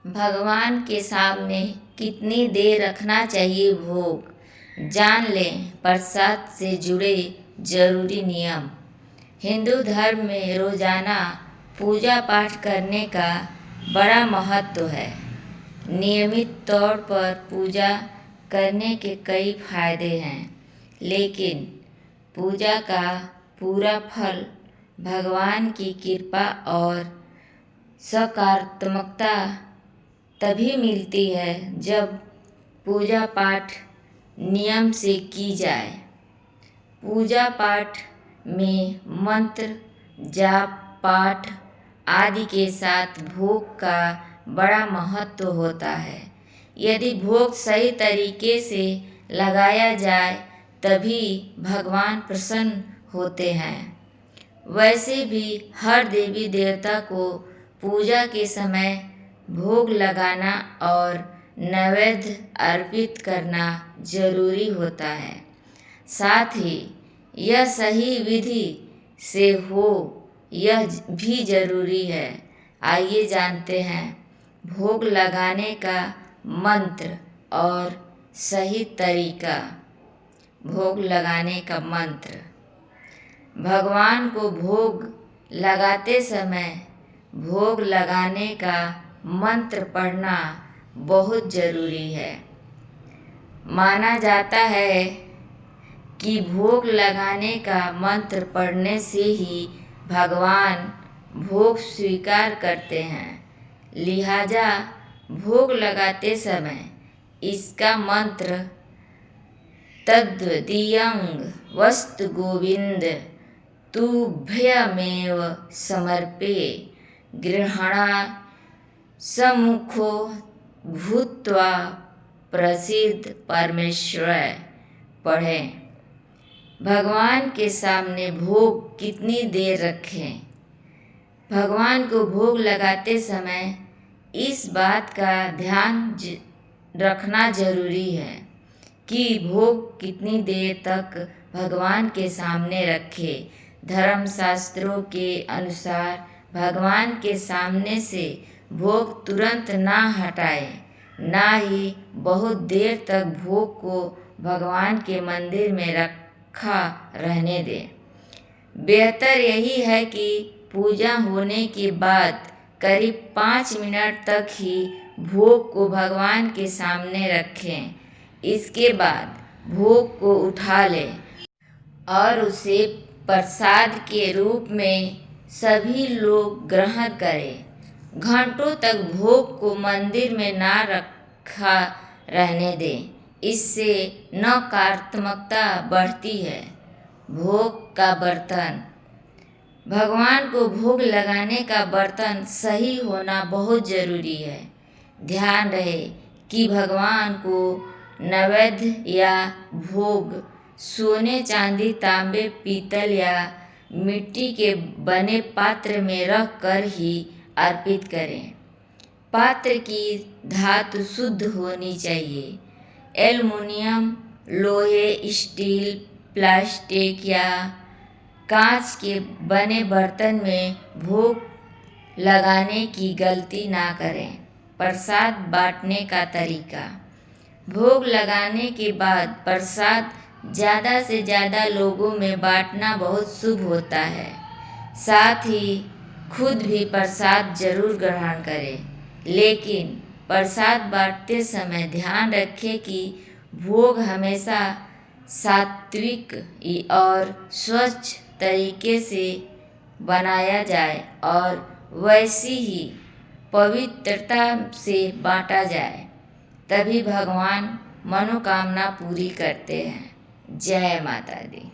भगवान के सामने कितनी देर रखना चाहिए भोग, जान लें प्रसाद से जुड़े जरूरी नियम। हिंदू धर्म में रोजाना पूजा पाठ करने का बड़ा महत्व है। नियमित तौर पर पूजा करने के कई फायदे हैं, लेकिन पूजा का पूरा फल भगवान की कृपा और सकारात्मकता तभी मिलती है जब पूजा पाठ नियम से की जाए। पूजा पाठ में मंत्र, जाप पाठ आदि के साथ भोग का बड़ा महत्व होता है। यदि भोग सही तरीके से लगाया जाए तभी भगवान प्रसन्न होते हैं। वैसे भी हर देवी देवता को पूजा के समय भोग लगाना और नैवेद्य अर्पित करना जरूरी होता है। साथ ही यह सही विधि से हो यह भी जरूरी है। आइए जानते हैं भोग लगाने का मंत्र और सही तरीका। भोग लगाने का मंत्र। भगवान को भोग लगाते समय भोग लगाने का मंत्र पढ़ना बहुत जरूरी है। माना जाता है कि भोग लगाने का मंत्र पढ़ने से ही भगवान भोग स्वीकार करते हैं। लिहाजा भोग लगाते समय इसका मंत्र तद्वितीयं वस्तु गोविंद तुभ्यमेव समर्पये गृहणा सम्मुखो भूत्वा प्रसीद परमेश्वर पढ़ें। भगवान के सामने भोग कितनी देर रखें। भगवान को भोग लगाते समय इस बात का ध्यान रखना जरूरी है कि भोग कितनी देर तक भगवान के सामने रखें। धर्मशास्त्रों के अनुसार भगवान के सामने से भोग तुरंत ना हटाएं, ना ही बहुत देर तक भोग को भगवान के मंदिर में रखा रहने दें। बेहतर यही है कि पूजा होने के बाद करीब 5 मिनट तक ही भोग को भगवान के सामने रखें। इसके बाद भोग को उठा लें और उसे प्रसाद के रूप में सभी लोग ग्रहण करें। घंटों तक भोग को मंदिर में ना रखा रहने दें, इससे नकारात्मकता बढ़ती है। भोग का बर्तन। भगवान को भोग लगाने का बर्तन सही होना बहुत जरूरी है। ध्यान रहे कि भगवान को नैवेद्य या भोग सोने, चांदी, तांबे, पीतल या मिट्टी के बने पात्र में रख कर ही अर्पित करें। पात्र की धातु शुद्ध होनी चाहिए। एल्युमिनियम, लोहे, स्टील, प्लास्टिक या कांच के बने बर्तन में भोग लगाने की गलती ना करें। प्रसाद बांटने का तरीका। भोग लगाने के बाद प्रसाद ज़्यादा से ज़्यादा लोगों में बांटना बहुत शुभ होता है। साथ ही खुद भी प्रसाद जरूर ग्रहण करें, लेकिन प्रसाद बांटते समय ध्यान रखें कि भोग हमेशा सात्विक और स्वच्छ तरीके से बनाया जाए और वैसी ही पवित्रता से बांटा जाए, तभी भगवान मनोकामना पूरी करते हैं। जय माता दी।